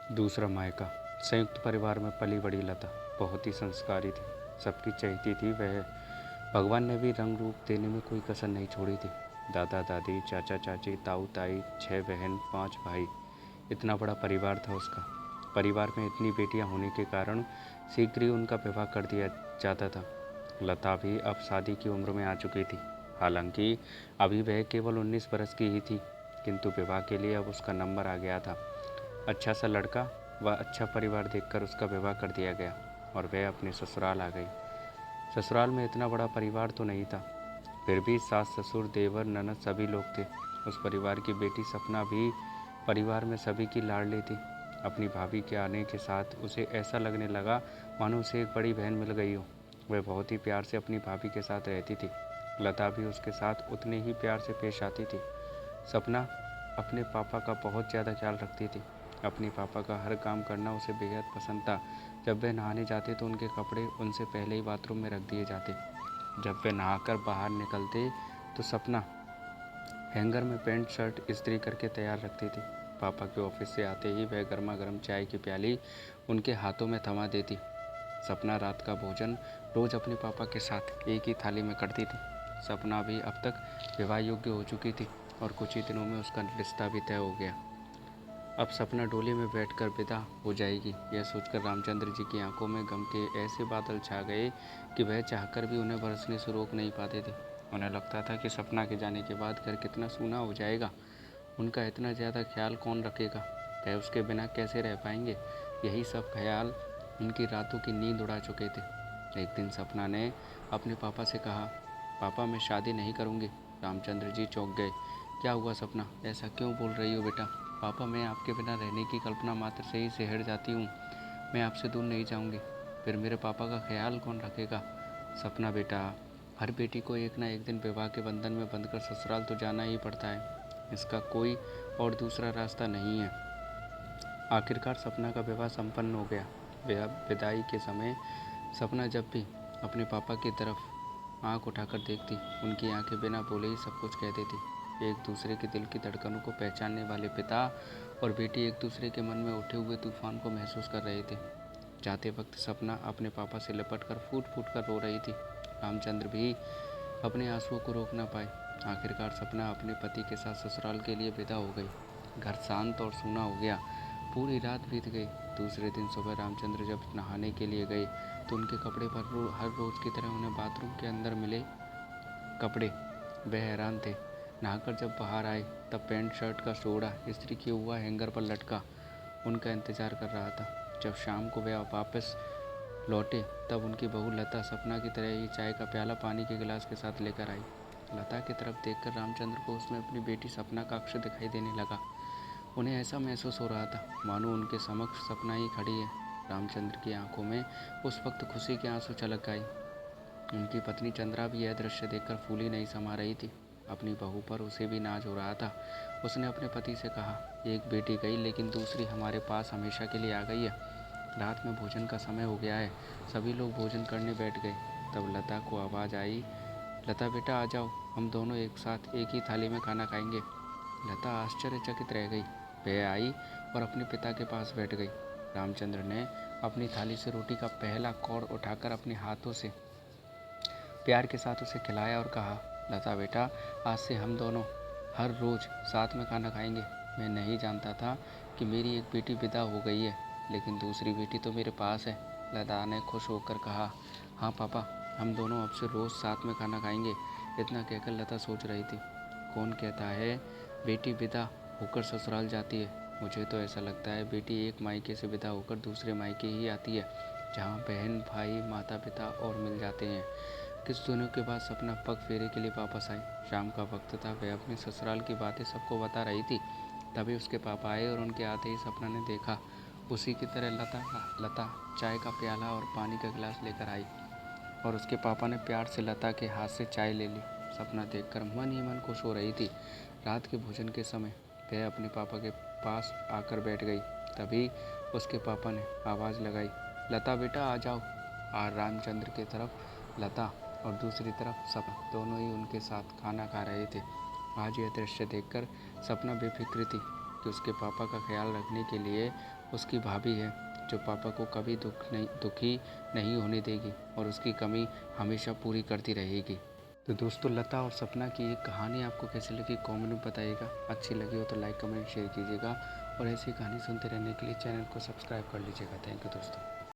दूसरा मायका। संयुक्त परिवार में पली बड़ी लता बहुत ही संस्कारी थी, सबकी चहेती थी वह। भगवान ने भी रंग रूप देने में कोई कसर नहीं छोड़ी थी। दादा दादी, चाचा चाची, ताऊ ताई, 6 बहन, 5 भाई, इतना बड़ा परिवार था उसका। परिवार में इतनी बेटियां होने के कारण शीघ्र ही उनका विवाह कर दिया जाता था। लता भी अब शादी की उम्र में आ चुकी थी। हालांकि अभी वह केवल 19 बरस की ही थी, किंतु विवाह के लिए अब उसका नंबर आ गया था। अच्छा सा लड़का व अच्छा परिवार देखकर उसका विवाह कर दिया गया और वह अपने ससुराल आ गई। ससुराल में इतना बड़ा परिवार तो नहीं था, फिर भी सास ससुर देवर ननद सभी लोग थे। उस परिवार की बेटी सपना भी परिवार में सभी की लाडली थी। अपनी भाभी के आने के साथ उसे ऐसा लगने लगा मानो उसे एक बड़ी बहन मिल गई हो। वह बहुत ही प्यार से अपनी भाभी के साथ रहती थी। लता भी उसके साथ उतने ही प्यार से पेश आती थी। सपना अपने पापा का बहुत ज़्यादा ख्याल रखती थी। अपने पापा का हर काम करना उसे बेहद पसंद था। जब वे नहाने जाते तो उनके कपड़े उनसे पहले ही बाथरूम में रख दिए जाते। जब वे नहाकर बाहर निकलते तो सपना हैंगर में पैंट शर्ट इस्त्री करके तैयार रखती थी। पापा के ऑफिस से आते ही वह गर्मा गर्म चाय की प्याली उनके हाथों में थमा देती। सपना रात का भोजन रोज अपने पापा के साथ एक ही थाली में करती थी। सपना भी अब तक विवाह योग्य हो चुकी थी और कुछ ही दिनों में उसका रिश्ता भी तय हो गया। अब सपना डोली में बैठकर विदा हो जाएगी, यह सोचकर रामचंद्र जी की आंखों में गम के ऐसे बादल छा गए कि वह चाहकर भी उन्हें बरसने से रोक नहीं पाते थे। उन्हें लगता था कि सपना के जाने के बाद घर कितना सूना हो जाएगा। उनका इतना ज़्यादा ख्याल कौन रखेगा, वह उसके बिना कैसे रह पाएंगे। यही सब ख्याल उनकी रातों की नींद उड़ा चुके थे। एक दिन सपना ने अपने पापा से कहा, पापा मैं शादी नहीं करूँगी। रामचंद्र जी चौंक गए। क्या हुआ सपना, ऐसा क्यों बोल रही हो बेटा? पापा मैं आपके बिना रहने की कल्पना मात्र से ही सिहर जाती हूँ। मैं आपसे दूर नहीं जाऊँगी, फिर मेरे पापा का ख्याल कौन रखेगा? सपना बेटा, हर बेटी को एक ना एक दिन विवाह के बंधन में बंधकर ससुराल तो जाना ही पड़ता है। इसका कोई और दूसरा रास्ता नहीं है। आखिरकार सपना का विवाह संपन्न हो गया। विदाई के समय सपना जब भी अपने पापा की तरफ आंख उठाकर देखती, उनकी आंखें बिना बोले ही सब कुछ कह देती। एक दूसरे के दिल की धड़कनों को पहचानने वाले पिता और बेटी एक दूसरे के मन में उठे हुए तूफान को महसूस कर रहे थे। जाते वक्त सपना अपने पापा से लिपटकर फूट फूट कर रो रही थी। रामचंद्र भी अपने आंसुओं को रोक न पाए। आखिरकार सपना अपने पति के साथ ससुराल के लिए विदा हो गई। घर शांत और सूना हो गया। पूरी रात बीत गई। दूसरे दिन सुबह रामचंद्र जब नहाने के लिए गए तो उनके कपड़े पर हर रोज़ की तरह उन्हें बाथरूम के अंदर मिले कपड़े। वह हैरान थे। नहाकर जब बाहर आए तब पैंट शर्ट का जोड़ा इस्त्री किया हुआ हैंगर पर लटका उनका इंतजार कर रहा था। जब शाम को वह वापस लौटे तब उनकी बहू लता सपना की तरह ही चाय का प्याला पानी के गिलास के साथ लेकर आई। लता की तरफ देखकर रामचंद्र को उसमें अपनी बेटी सपना का अक्स दिखाई देने लगा। उन्हें ऐसा महसूस हो रहा था मानो उनके समक्ष सपना ही खड़ी है। रामचंद्र की आंखों में उस वक्त खुशी के आंसू छलक आए। उनकी पत्नी चंद्रा भी यह दृश्य देखकर फूली नहीं समा रही थी। अपनी बहू पर उसे भी नाज हो रहा था। उसने अपने पति से कहा, एक बेटी गई लेकिन दूसरी हमारे पास हमेशा के लिए आ गई है। रात में भोजन का समय हो गया है। सभी लोग भोजन करने बैठ गए। तब लता को आवाज़ आई, लता बेटा आ जाओ, हम दोनों एक साथ एक ही थाली में खाना खाएंगे। लता आश्चर्यचकित रह गई। वह आई और अपने पिता के पास बैठ गई। रामचंद्र ने अपनी थाली से रोटी का पहला कौर उठाकर अपने हाथों से प्यार के साथ उसे खिलाया और कहा, लता बेटा आज से हम दोनों हर रोज़ साथ में खाना खाएंगे। मैं नहीं जानता था कि मेरी एक बेटी विदा हो गई है, लेकिन दूसरी बेटी तो मेरे पास है। लता ने खुश होकर कहा, हाँ पापा, हम दोनों अब से रोज़ साथ में खाना खाएंगे। इतना कहकर लता सोच रही थी, कौन कहता है बेटी विदा होकर ससुराल जाती है? मुझे तो ऐसा लगता है बेटी एक मायके से विदा होकर दूसरे मायके ही आती है, जहाँ बहन भाई माता पिता और मिल जाते हैं। कुछ दिनों के बाद सपना पग फेरे के लिए वापस आई। शाम का वक्त था। वह अपने ससुराल की बातें सबको बता रही थी। तभी उसके पापा आए और उनके आते ही सपना ने देखा उसी की तरह लता चाय का प्याला और पानी का गिलास लेकर आई और उसके पापा ने प्यार से लता के हाथ से चाय ले ली। सपना देखकर मन ही मन खुश हो रही थी। रात के भोजन के समय वह अपने पापा के पास आकर बैठ गई। तभी उसके पापा ने आवाज़ लगाई, लता बेटा आ जाओ। और रामचंद्र की तरफ लता और दूसरी तरफ सपना दोनों ही उनके साथ खाना खा रहे थे। आज यह दृश्य देखकर सपना बेफिक्र थी कि उसके पापा का ख्याल रखने के लिए उसकी भाभी है, जो पापा को कभी दुखी नहीं होने देगी और उसकी कमी हमेशा पूरी करती रहेगी। तो दोस्तों, लता और सपना की ये कहानी आपको कैसी लगी कमेंट में बताइएगा। अच्छी लगी हो तो लाइक कमेंट शेयर कीजिएगा और ऐसी कहानी सुनते रहने के लिए चैनल को सब्सक्राइब कर लीजिएगा। थैंक यू दोस्तों।